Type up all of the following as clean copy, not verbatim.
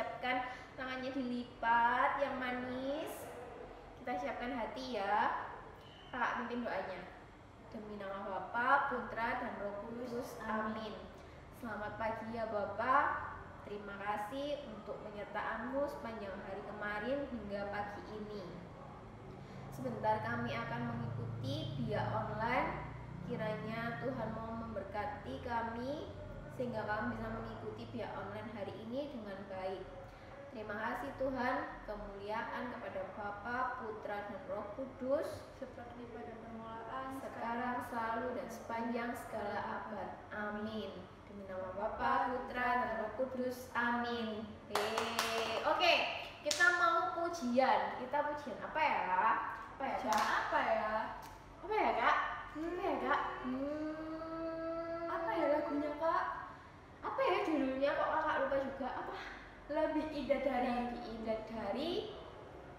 siapkan tangannya dilipat yang manis. Kita siapkan hati ya. Kakak pimpin doanya. Demi nama Bapa, Putra, dan Roh Kudus. Amin. Selamat pagi ya Bapak. Terima kasih untuk penyertaan-Mu sepanjang hari kemarin hingga pagi ini. Sebentar kami akan mengikuti via online. Kiranya Tuhan mau memberkati kami sehingga kami bisa mengikuti via online hari ini dengan baik. Terima kasih Tuhan, kemuliaan kepada Bapa, Putra, dan Roh Kudus, seperti pada permulaan, sekarang, selalu, dan sepanjang segala abad. Amin. Demi nama Bapa, Putra, dan Roh Kudus. Amin. Oke, kita mau pujian. Kita pujian apa ya? Apa ya, Kak? Apa ya? Apa ya, Kak? Apa ya, Kak? Apa ya lagunya, Kak? Apa ya judulnya? Kok Kakak lupa juga? Apa? Lebih indah dari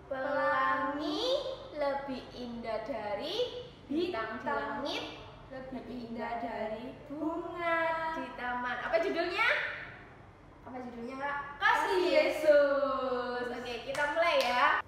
pelangi, lebih indah dari bintang di langit, lebih indah dari bunga di taman. Apa judulnya? Apa judulnya, Kak? Kasih Yesus. Oke, kita mulai ya.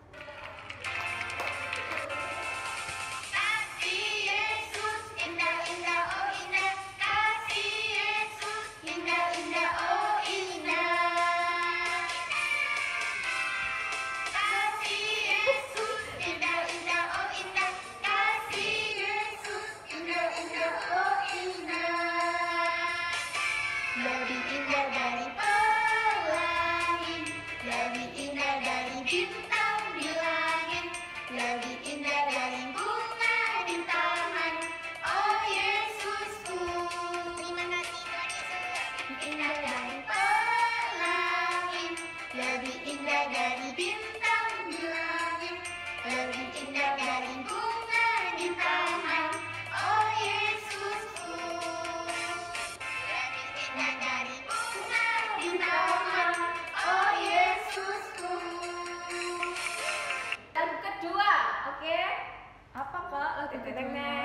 Lebih indah dari pelangi, lebih indah dari bintang di langit, lebih indah dari bunga di taman. Oh Yesusku, lebih indah dari pelangi, lebih indah dari bintang di langit, lebih indah dari bunga di taman. Oh Yesusku, dari bunga di taman, oh Yesusku. Lagu kedua, oke? Apa, Kak? Lagu keduanya?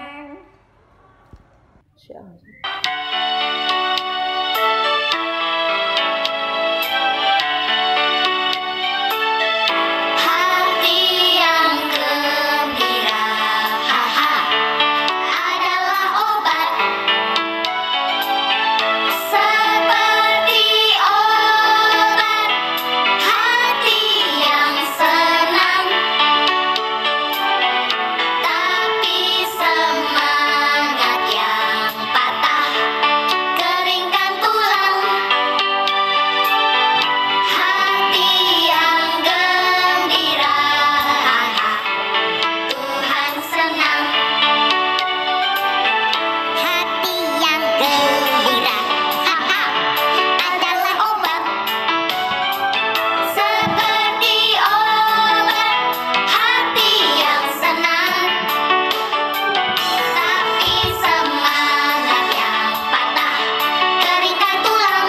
Hati yang gembira, haha, adalah obat. Seperti obat, hati yang senang. Tapi semangat yang patah, keringkan tulang. Hati yang gembira, Tuhan senang. Hati yang gembira, adalah obat. Seperti obat, hati yang senang. Tapi semangat yang patah, keringkan tulang.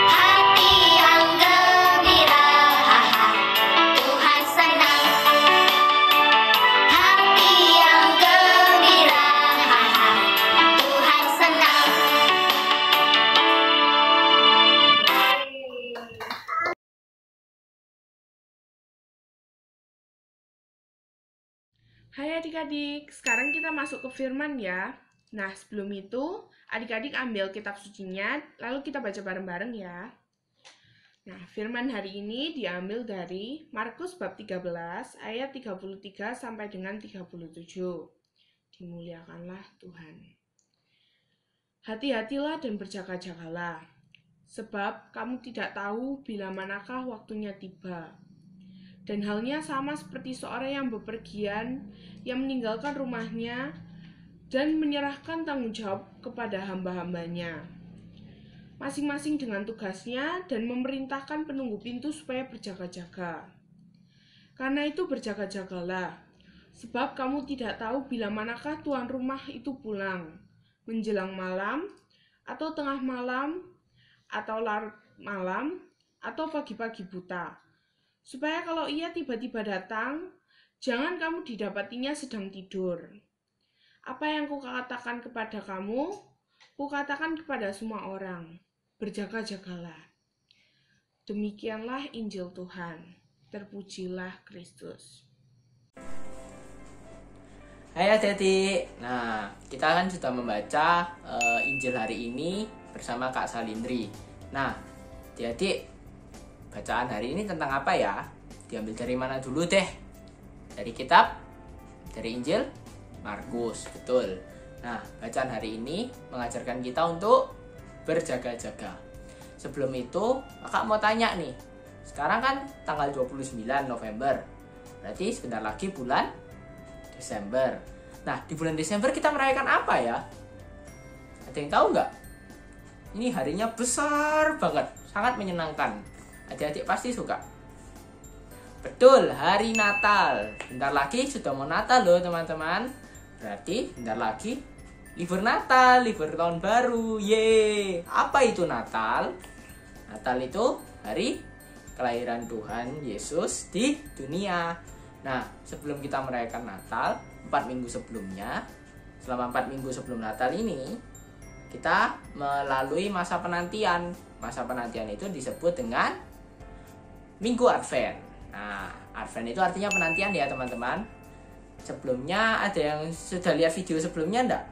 Hati yang gembira, Tuhan senang. Hati yang gembira, Tuhan senang. Hai adik-adik, sekarang kita masuk ke firman ya. Nah, sebelum itu, adik-adik ambil kitab sucinya, lalu kita baca bareng-bareng ya. Nah, firman hari ini diambil dari Markus bab 13, ayat 33 sampai dengan 37. Dimuliakanlah Tuhan. Hati-hatilah dan berjaga-jagalah, sebab kamu tidak tahu bila manakah waktunya tiba. Dan halnya sama seperti seorang yang bepergian, yang meninggalkan rumahnya dan menyerahkan tanggung jawab kepada hamba-hambanya, masing-masing dengan tugasnya, dan memerintahkan penunggu pintu supaya berjaga-jaga. Karena itu berjaga-jagalah, sebab kamu tidak tahu bila manakah tuan rumah itu pulang, menjelang malam, atau tengah malam, atau larut malam, atau pagi-pagi buta. Supaya kalau ia tiba-tiba datang, jangan kamu didapatinya sedang tidur. Apa yang kukatakan kepada kamu, kukatakan kepada semua orang, berjaga-jagalah. Demikianlah Injil Tuhan. Terpujilah Kristus. Hai adik-adik, nah kita kan sudah membaca Injil hari ini bersama Kak Salindri. Nah adik-adik, bacaan hari ini tentang apa ya? Diambil dari mana dulu deh? Dari kitab? Dari Injil? Markus, betul. Nah bacaan hari ini mengajarkan kita untuk berjaga-jaga. Sebelum itu, kakak mau tanya nih. Sekarang kan tanggal 29 November. Berarti sebentar lagi bulan Desember. Nah, di bulan Desember kita merayakan apa ya? Ada yang tahu nggak? Ini harinya besar banget, sangat menyenangkan. Adik-adik pasti suka. Betul, hari Natal. Bentar lagi sudah mau Natal loh teman-teman. Berarti bentar lagi libur Natal, libur tahun baru. Yeay. Apa itu Natal? Natal itu hari kelahiran Tuhan Yesus di dunia. Nah, sebelum kita merayakan Natal, 4 minggu sebelumnya, selama 4 minggu sebelum Natal ini, kita melalui masa penantian. Masa penantian itu disebut dengan Minggu Advent. Nah, Advent itu artinya penantian ya teman-teman. Sebelumnya ada yang sudah lihat video sebelumnya enggak?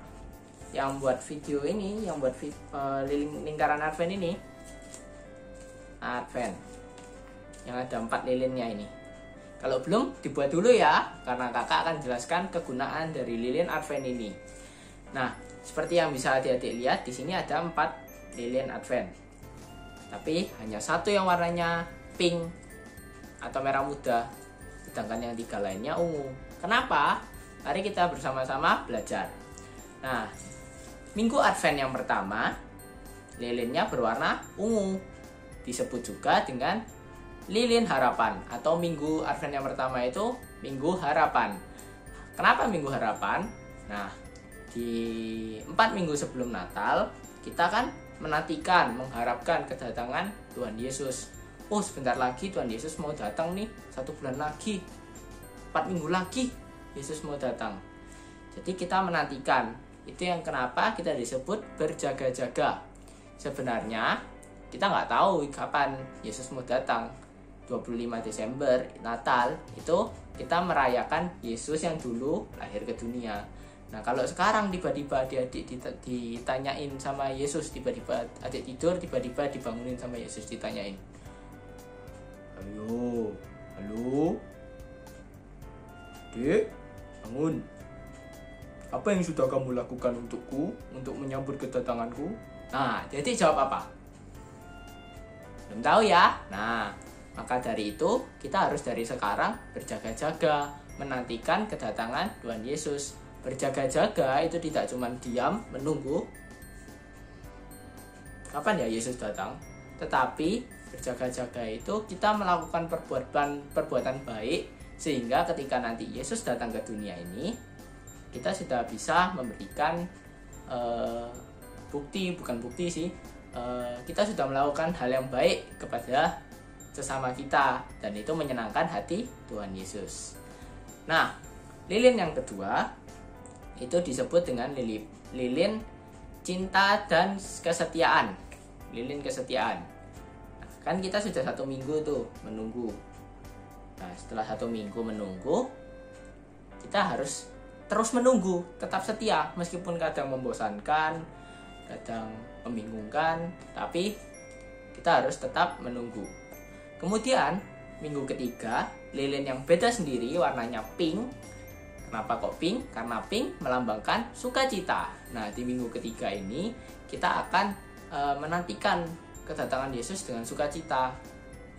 Yang buat video ini, yang buat lingkaran Advent ini. Advent. Yang ada 4 lilinnya ini. Kalau belum, dibuat dulu ya, karena kakak akan jelaskan kegunaan dari lilin Advent ini. Nah, seperti yang bisa adik-adik lihat, di sini ada 4 lilin Advent. Tapi hanya satu yang warnanya pink atau merah muda, sedangkan yang 3 lainnya ungu. Kenapa? Mari kita bersama-sama belajar. Nah, Minggu Advent yang pertama, lilinnya berwarna ungu. Disebut juga dengan Lilin Harapan atau Minggu Advent yang pertama itu Minggu Harapan. Kenapa Minggu Harapan? Nah, di 4 minggu sebelum Natal kita kan menantikan, mengharapkan kedatangan Tuhan Yesus. Oh, sebentar lagi Tuhan Yesus mau datang nih, 1 bulan lagi, 4 minggu lagi Yesus mau datang. Jadi kita menantikan. Itu yang kenapa kita disebut berjaga-jaga. Sebenarnya kita nggak tahu kapan Yesus mau datang. 25 Desember, Natal, itu kita merayakan Yesus yang dulu lahir ke dunia. Nah, kalau sekarang tiba-tiba adik-adik ditanyain sama Yesus, tiba-tiba adik tidur, tiba-tiba dibangunin sama Yesus, ditanyain, halo, Dek, bangun. Apa yang sudah kamu lakukan untukku, untuk menyambut kedatanganku? Nah, jadi jawab apa? Belum tahu ya? Nah, maka dari itu, kita harus dari sekarang berjaga-jaga, menantikan kedatangan Tuhan Yesus. Berjaga-jaga itu tidak cuma diam, menunggu kapan ya Yesus datang, tetapi berjaga-jaga itu kita melakukan perbuatan baik, sehingga ketika nanti Yesus datang ke dunia ini, kita sudah bisa memberikan kita sudah melakukan hal yang baik kepada sesama kita, dan itu menyenangkan hati Tuhan Yesus. Nah, lilin yang kedua itu disebut dengan lilin cinta dan kesetiaan. Lilin kesetiaan. Nah, kan kita sudah 1 minggu tuh menunggu. Nah, setelah 1 minggu menunggu, kita harus terus menunggu, tetap setia meskipun kadang membosankan, kadang membingungkan, tapi kita harus tetap menunggu. Kemudian, minggu ketiga, lilin yang beda sendiri, warnanya pink. Kenapa kok pink? Karena pink melambangkan sukacita. Nah, di minggu ketiga ini, kita akan menantikan kedatangan Yesus dengan sukacita.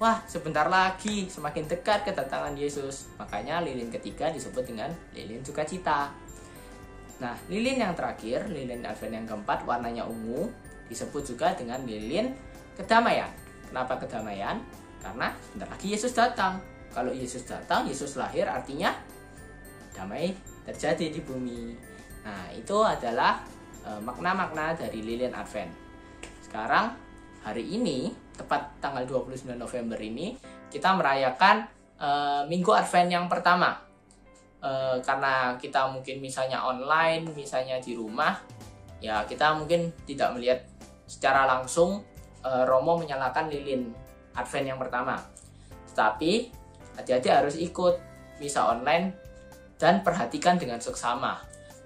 Wah, sebentar lagi, semakin dekat kedatangan Yesus. Makanya lilin ketiga disebut dengan lilin sukacita. Nah, lilin yang terakhir, lilin Advent yang keempat, warnanya ungu, disebut juga dengan lilin kedamaian. Kenapa kedamaian? Karena sebentar lagi Yesus datang. Kalau Yesus datang, Yesus lahir, artinya damai terjadi di bumi. Nah, itu adalah makna-makna dari lilin Advent. Sekarang, hari ini, tepat tanggal 29 November ini, kita merayakan Minggu Advent yang pertama. Karena kita mungkin misalnya online, misalnya di rumah, ya kita mungkin tidak melihat secara langsung Romo menyalakan lilin Advent yang pertama. Tetapi adik-adik harus ikut misa online dan perhatikan dengan seksama.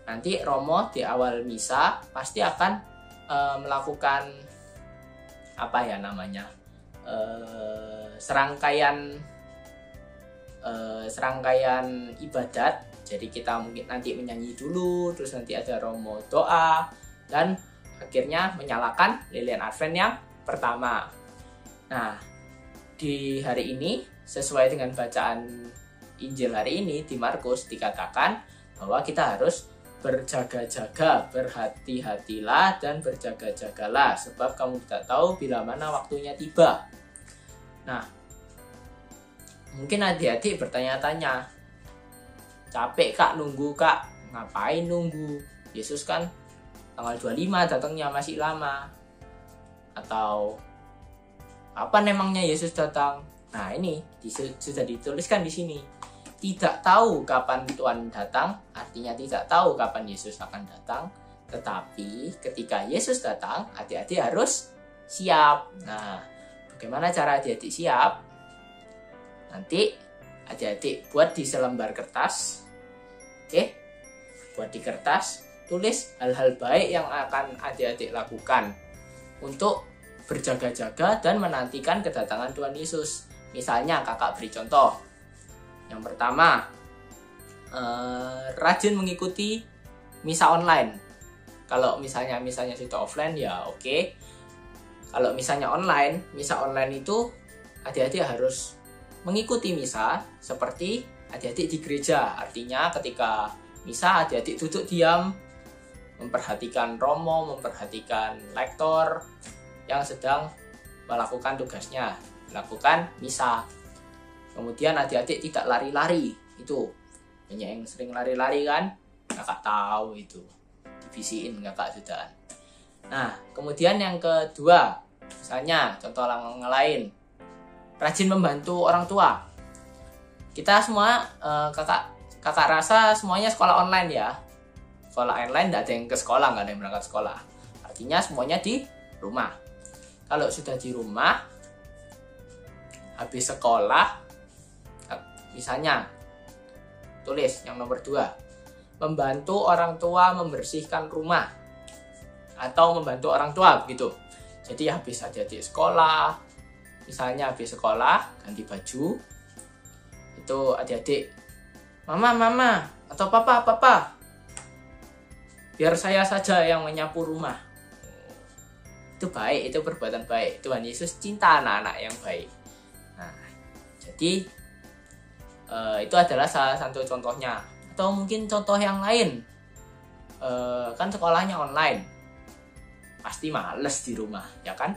Nanti Romo di awal misa pasti akan melakukan serangkaian ibadat. Jadi kita mungkin nanti menyanyi dulu, terus nanti ada Romo doa, dan akhirnya menyalakan lilin Advent yang pertama. Nah, di hari ini sesuai dengan bacaan Injil hari ini di Markus dikatakan bahwa kita harus berjaga-jaga, berhati-hatilah dan berjaga-jagalah, sebab kamu tidak tahu bila mana waktunya tiba. Nah, mungkin adik-adik bertanya-tanya, capek kak nunggu kak, ngapain nunggu? Yesus kan tanggal 25 datangnya, masih lama. Atau kapan emangnya Yesus datang? Nah, ini sudah dituliskan di sini. Tidak tahu kapan Tuhan datang, artinya tidak tahu kapan Yesus akan datang. Tetapi ketika Yesus datang, adik-adik harus siap. Nah, bagaimana cara adik-adik siap? Nanti adik-adik buat di selembar kertas. Oke? Buat di kertas, tulis hal-hal baik yang akan adik-adik lakukan untuk berjaga-jaga dan menantikan kedatangan Tuhan Yesus. Misalnya kakak beri contoh. Yang pertama, rajin mengikuti misa online. Kalau misalnya sudah offline ya oke. Kalau misalnya online, misa online itu adik-adik harus mengikuti misa seperti adik-adik di gereja. Artinya ketika misa adik-adik duduk diam, memperhatikan Romo, memperhatikan lektor yang sedang melakukan tugasnya, melakukan misa. Kemudian adik-adik tidak lari-lari. Itu banyak yang sering lari-lari kan, kakak tahu itu, dibisiin kakak sudah. Nah, kemudian yang kedua, misalnya contoh yang lain, rajin membantu orang tua. Kita semua kakak rasa semuanya sekolah online ya. Sekolah online tidak ada yang ke sekolah, nggak ada yang berangkat sekolah. Artinya semuanya di rumah. Kalau sudah di rumah, habis sekolah, misalnya tulis yang nomor 2, membantu orang tua membersihkan rumah atau membantu orang tua begitu. Jadi habis adik-adik sekolah, misalnya habis sekolah ganti baju, itu adik-adik, mama atau papa, biar saya saja yang menyapu rumah. Itu baik, itu perbuatan baik. Tuhan Yesus cinta anak-anak yang baik. Nah, jadi itu adalah salah satu contohnya. Atau mungkin contoh yang lain, kan sekolahnya online, pasti males di rumah, ya kan?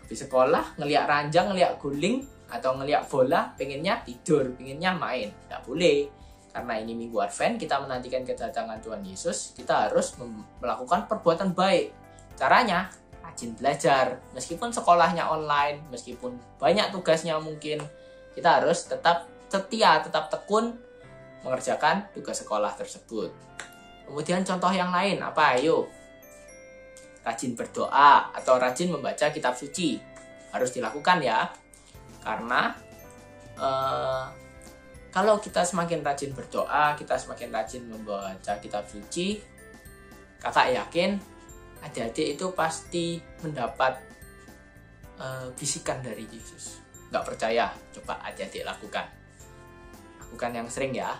Habis sekolah ngeliat ranjang, ngeliat guling, atau ngeliat bola, pengennya tidur, pengennya main. Tidak boleh. Karena ini Minggu Advent, kita menantikan kedatangan Tuhan Yesus, kita harus melakukan perbuatan baik. Caranya, rajin belajar. Meskipun sekolahnya online, meskipun banyak tugasnya mungkin, kita harus tetap setia, tetap tekun mengerjakan tugas sekolah tersebut. Kemudian contoh yang lain, apa? Ayo. Rajin berdoa atau rajin membaca kitab suci. Harus dilakukan ya. Karena kalau kita semakin rajin berdoa, kita semakin rajin membaca kitab suci, kakak yakin adik-adik itu pasti mendapat bisikan dari Yesus. Nggak percaya? Coba adik-adik lakukan. Lakukan yang sering ya,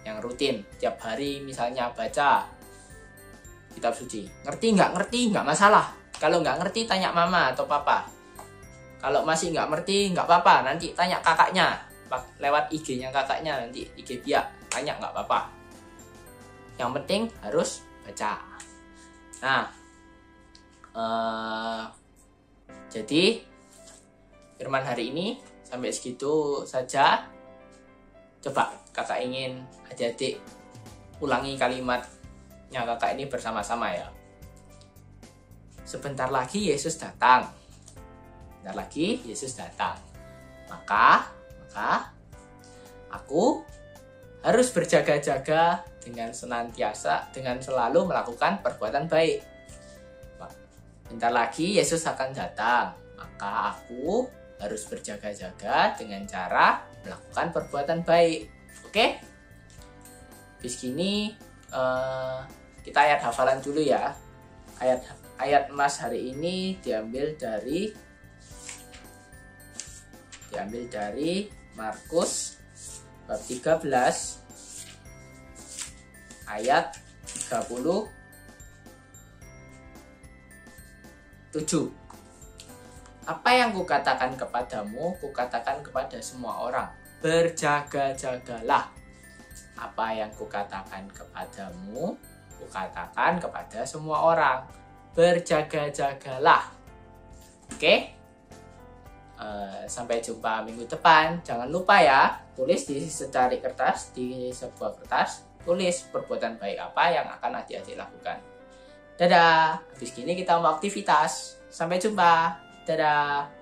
yang rutin. Tiap hari misalnya baca kitab suci. Ngerti nggak masalah. Kalau nggak ngerti tanya mama atau papa. Kalau masih nggak ngerti nggak apa-apa, nanti tanya kakaknya. Lewat IG-nya kakaknya, nanti IG biak, tanya nggak apa-apa. Yang penting harus baca. Nah, jadi firman hari ini sampai segitu saja. Coba kakak ingin adik-adik ulangi kalimatnya kakak ini bersama-sama ya. Sebentar lagi Yesus datang. Sebentar lagi Yesus datang. Maka aku harus berjaga-jaga dengan senantiasa, dengan selalu melakukan perbuatan baik. Bentar lagi Yesus akan datang. Maka aku harus berjaga-jaga dengan cara melakukan perbuatan baik. Oke? Habis gini kita ayat hafalan dulu ya. Ayat emas hari ini diambil dari Markus bab 13 ayat 37. Apa yang kukatakan kepadamu, kukatakan kepada semua orang, berjaga-jagalah. Apa yang kukatakan kepadamu, kukatakan kepada semua orang, berjaga-jagalah. Oke? Sampai jumpa minggu depan. Jangan lupa ya, tulis di secari kertas, di sebuah kertas, tulis perbuatan baik apa yang akan adik-adik lakukan. Dadah. Habis gini kita mau aktivitas. Sampai jumpa. Dadah.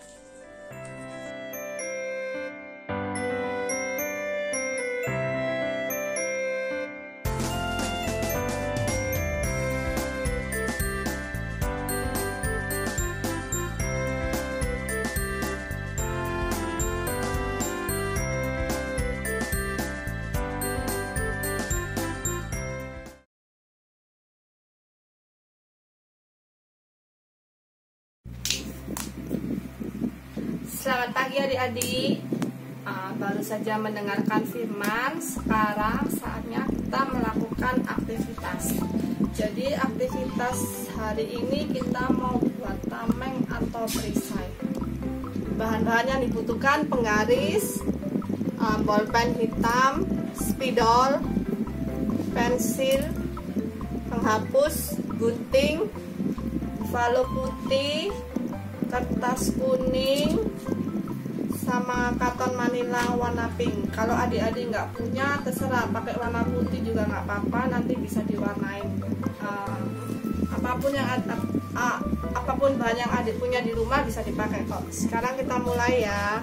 Selamat pagi adik-adik. Baru saja mendengarkan firman. Sekarang saatnya kita melakukan aktivitas. Jadi aktivitas hari ini kita mau buat tameng atau perisai. Bahan-bahan yang dibutuhkan: penggaris, bolpen hitam, spidol, pensil, penghapus, gunting, balok putih, kertas kuning, sama karton manila warna pink. Kalau adik-adik nggak punya, terserah pakai warna putih juga nggak apa-apa, nanti bisa diwarnain. Apapun bahan yang adik punya di rumah bisa dipakai kok. Sekarang kita mulai ya.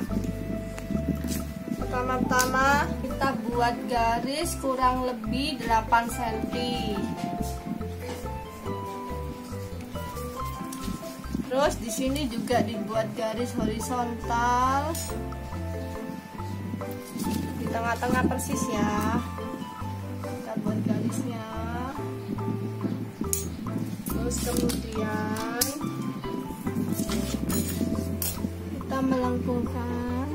Pertama-tama kita buat garis kurang lebih 8 cm. Terus di sini juga dibuat garis horizontal di tengah-tengah persis ya. Kita buat garisnya. Terus kemudian kita melengkungkan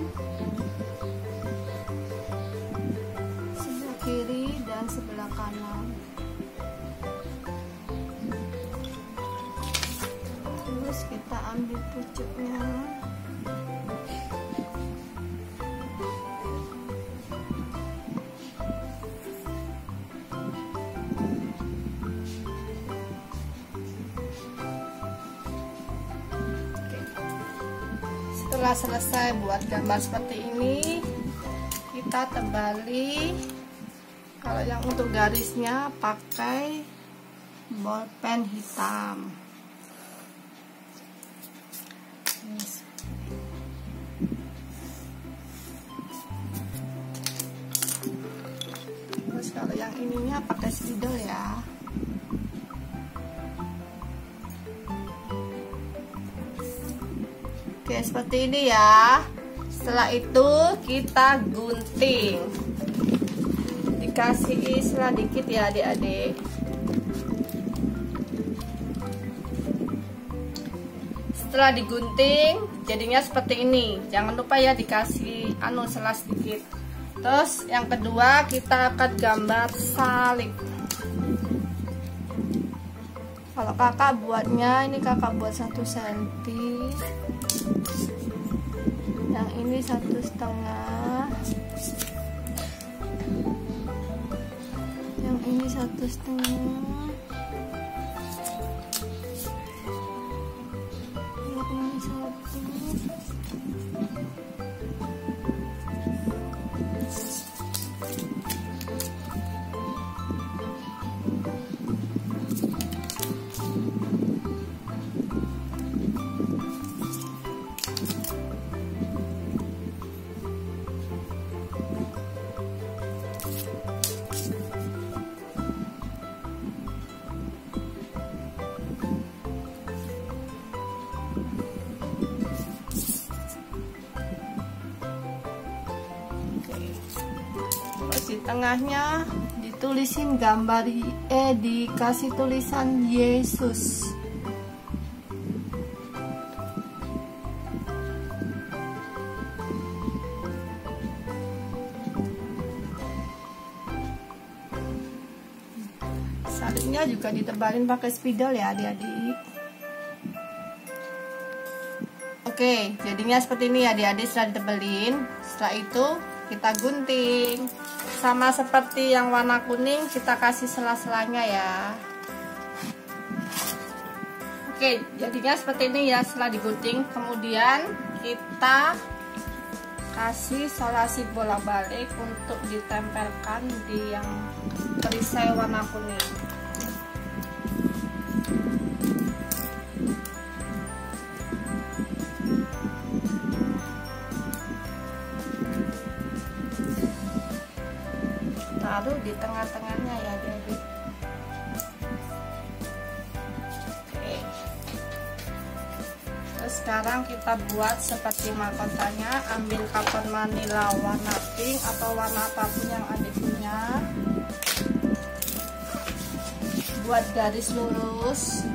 sebelah kiri dan sebelah kanan. Terus kita ambil pucuknya. Setelah selesai buat gambar seperti ini, kita tebali. Kalau yang untuk garisnya pakai bolpen hitam. Terus kalau yang ininya pakai spidol ya. Oke, seperti ini ya. Setelah itu kita gunting. Dikasih sela dikit ya adik-adik. Setelah digunting jadinya seperti ini. Jangan lupa ya dikasih sela sedikit. Terus yang kedua kita akan gambar salib. Kalau kakak buatnya, ini kakak buat 1 cm. Yang ini 1,5. Yang ini 1,5. Yang ini 1. Terus di tengahnya ditulisin gambar dikasih tulisan Yesus. Salibnya juga ditebalin pakai spidol ya adik-adik. Oke, jadinya seperti ini ya adik-adik setelah ditebelin. Setelah itu kita gunting. Sama seperti yang warna kuning, kita kasih sela-selanya ya. Oke, jadinya seperti ini ya setelah digunting. Kemudian kita kasih solasi bolak-balik untuk ditempelkan di yang perisai warna kuning. Taruh di tengah-tengahnya ya adik-adik. Oke. Terus sekarang kita buat seperti mahkotanya. Ambil kapur manila warna pink atau warna apapun yang adik punya. Buat garis lurus.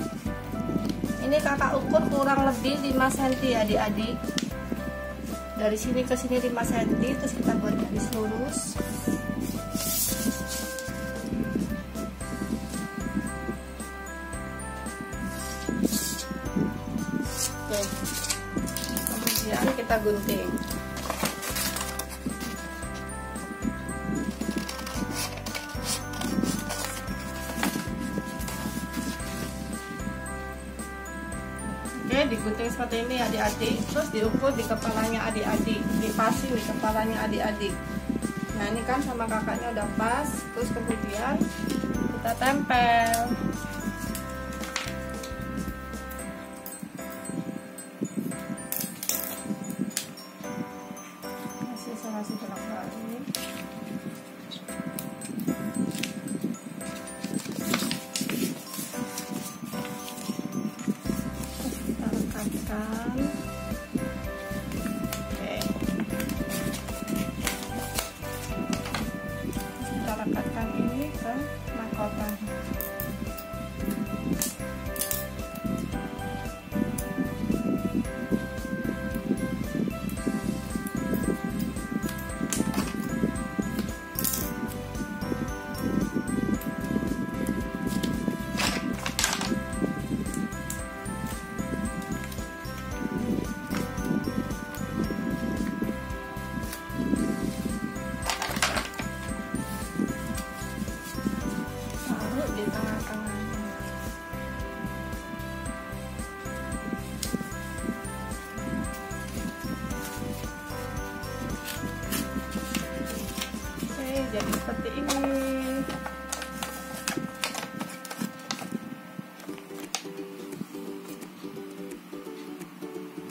Ini kakak ukur kurang lebih 5 cm ya adik-adik. Dari sini ke sini 5 cm, terus kita buat garis lurus. Oke. Kemudian kita gunting. Oke, digunting seperti ini adik-adik. Terus diukur di kepalanya adik-adik, dipasin di kepalanya adik-adik. Nah ini kan sama kakaknya udah pas. Terus kemudian kita tempel. Masih bolak-balik. Kita rekatkan. Oke. Kita rekatkan ini ke mahkota. Di tengah-tengahnya. Oke, jadi seperti ini.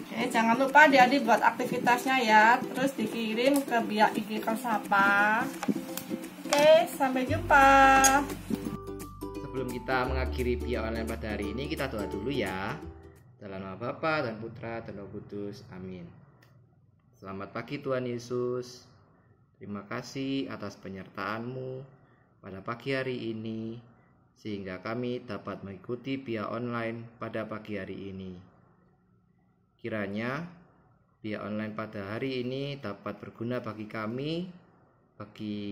Oke, jangan lupa adik-adik buat aktivitasnya ya. Terus dikirim ke Biak Iki Kersapa. Oke, sampai jumpa. Sebelum kita mengakhiri Biak Online pada hari ini, kita doa dulu ya. Dalam nama Bapa dan Putra dan Roh Kudus. Amin. Selamat pagi Tuhan Yesus. Terima kasih atas penyertaan-Mu pada pagi hari ini, sehingga kami dapat mengikuti Biak Online pada pagi hari ini. Kiranya Biak Online pada hari ini dapat berguna bagi kami, bagi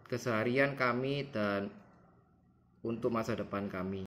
keseharian kami, dan untuk masa depan kami.